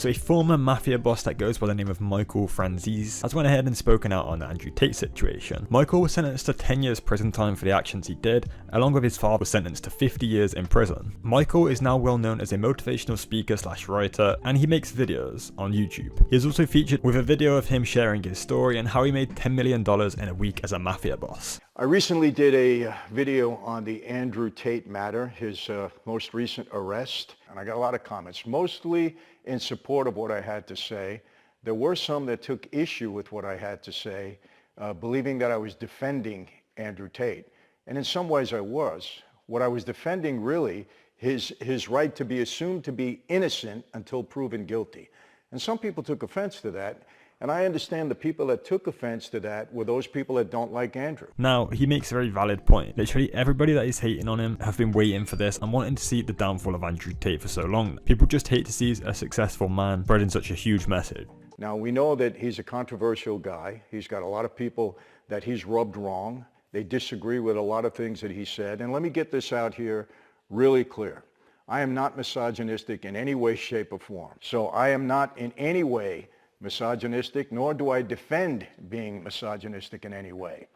So a former Mafia boss that goes by the name of Michael Franzese has went ahead and spoken out on the Andrew Tate situation. Michael was sentenced to 10 years prison time for the actions he did, along with his father was sentenced to 50 years in prison. Michael is now well known as a motivational speaker / writer, and he makes videos on YouTube. He is also featured with a video of him sharing his story and how he made $10 million in a week as a Mafia boss. I recently did a video on the Andrew Tate matter, his most recent arrest, and I got a lot of comments, mostly in support of what I had to say. There were some that took issue with what I had to say, believing that I was defending Andrew Tate. And in some ways I was. What I was defending really his right to be assumed to be innocent until proven guilty. And some people took offense to that. And I understand the people that took offense to that were those people that don't like Andrew. Now, he makes a very valid point. Literally everybody that is hating on him have been waiting for this and wanting to see the downfall of Andrew Tate for so long. People just hate to see a successful man spreading such a huge message. Now, we know that he's a controversial guy. He's got a lot of people that he's rubbed wrong. They disagree with a lot of things that he said. And let me get this out here really clear. I am not misogynistic in any way, shape, or form. So I am not in any way misogynistic, nor do I defend being misogynistic in any way.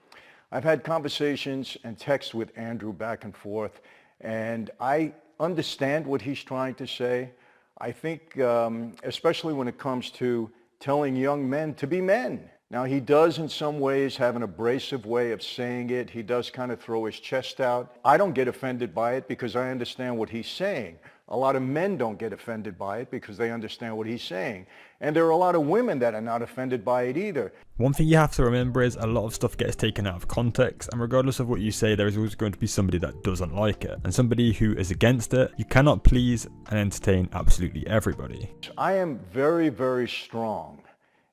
I've had conversations and texts with Andrew back and forth, and I understand what he's trying to say. I think, especially when it comes to telling young men to be men. Now, he does in some ways have an abrasive way of saying it. He does kind of throw his chest out. I don't get offended by it because I understand what he's saying. A lot of men don't get offended by it because they understand what he's saying. And there are a lot of women that are not offended by it either. One thing you have to remember is a lot of stuff gets taken out of context, and regardless of what you say, there is always going to be somebody that doesn't like it, and somebody who is against it. You cannot please and entertain absolutely everybody. I am very, very strong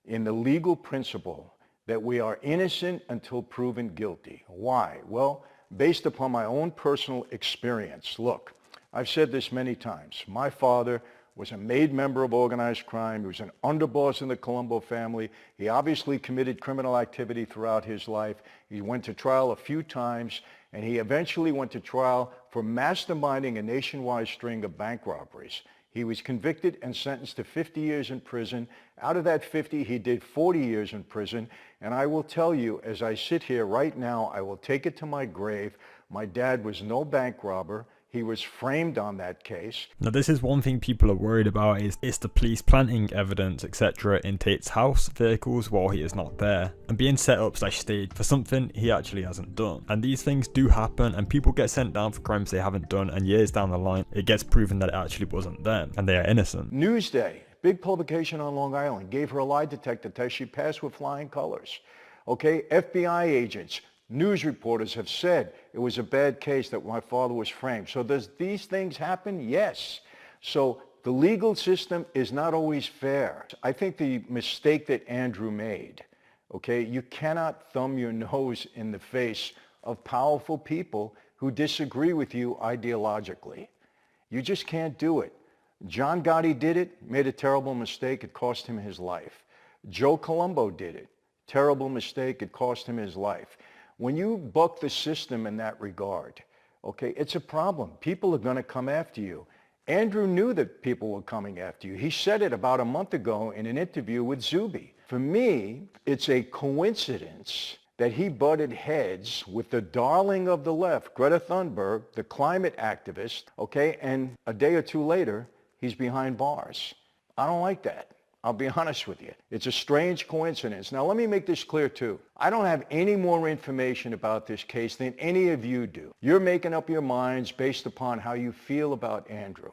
in the legal principle that we are innocent until proven guilty. Why? Well, based upon my own personal experience. Look, I've said this many times. My father was a made member of organized crime. He was an underboss in the Colombo family. He obviously committed criminal activity throughout his life. He went to trial a few times, and he eventually went to trial for masterminding a nationwide string of bank robberies. He was convicted and sentenced to 50 years in prison. Out of that 50, he did 40 years in prison. And I will tell you, as I sit here right now, I will take it to my grave. My dad was no bank robber. He was framed on that case. Now, this is one thing people are worried about is the police planting evidence, etc. in Tate's house, vehicles while he is not there, and being set up / staged for something he actually hasn't done. And these things do happen, and people get sent down for crimes they haven't done, and years down the line, it gets proven that it actually wasn't them, and they are innocent. Newsday, big publication on Long Island, gave her a lie detector test. She passed with flying colors. Okay, FBI agents, news reporters have said it was a bad case that my father was framed. So does these things happen? Yes. So the legal system is not always fair. I think the mistake that Andrew made, okay, you cannot thumb your nose in the face of powerful people who disagree with you ideologically. You just can't do it. John Gotti did it, made a terrible mistake. It cost him his life. Joe Colombo did it. Terrible mistake. It cost him his life. When you buck the system in that regard, okay, it's a problem. People are going to come after you. Andrew knew that people were coming after you. He said it about a month ago in an interview with Zuby. For me, it's a coincidence that he butted heads with the darling of the left, Greta Thunberg, the climate activist, okay, and a day or two later, he's behind bars. I don't like that. I'll be honest with you. It's a strange coincidence. Now, let me make this clear, too. I don't have any more information about this case than any of you do. You're making up your minds based upon how you feel about Andrew.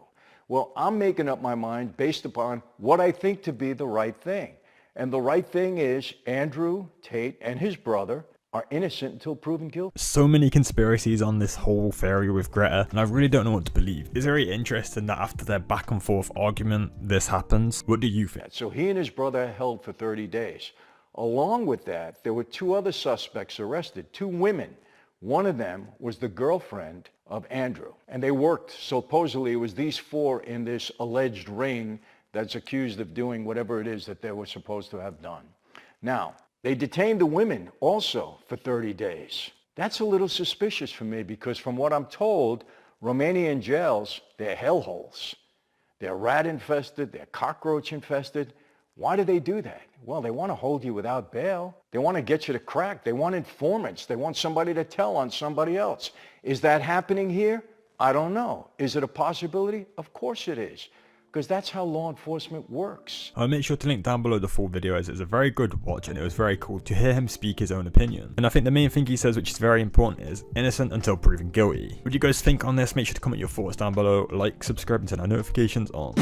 Well, I'm making up my mind based upon what I think to be the right thing. And the right thing is Andrew Tate and his brother are innocent until proven guilty. So many conspiracies on this whole theory with Greta, and I really don't know what to believe. It's very interesting that after their back and forth argument, this happens. What do you think? So he and his brother are held for 30 days. Along with that, there were two other suspects arrested, two women. One of them was the girlfriend of Andrew, and they worked. Supposedly, it was these four in this alleged ring that's accused of doing whatever it is that they were supposed to have done. Now, they detained the women also for 30 days. That's a little suspicious for me because from what I'm told, Romanian jails, they're hellholes. they're rat infested, they're cockroach infested. Why do they do that? Well, they want to hold you without bail. They want to get you to crack. They want informants. They want somebody to tell on somebody else. Is that happening here? I don't know. Is it a possibility? Of course it is, because that's how law enforcement works. I'll make sure to link down below the full video, as it's a very good watch and it was very cool to hear him speak his own opinion. And I think the main thing he says, which is very important, is innocent until proven guilty. What do you guys think on this? Make sure to comment your thoughts down below, like, subscribe and turn our notifications on.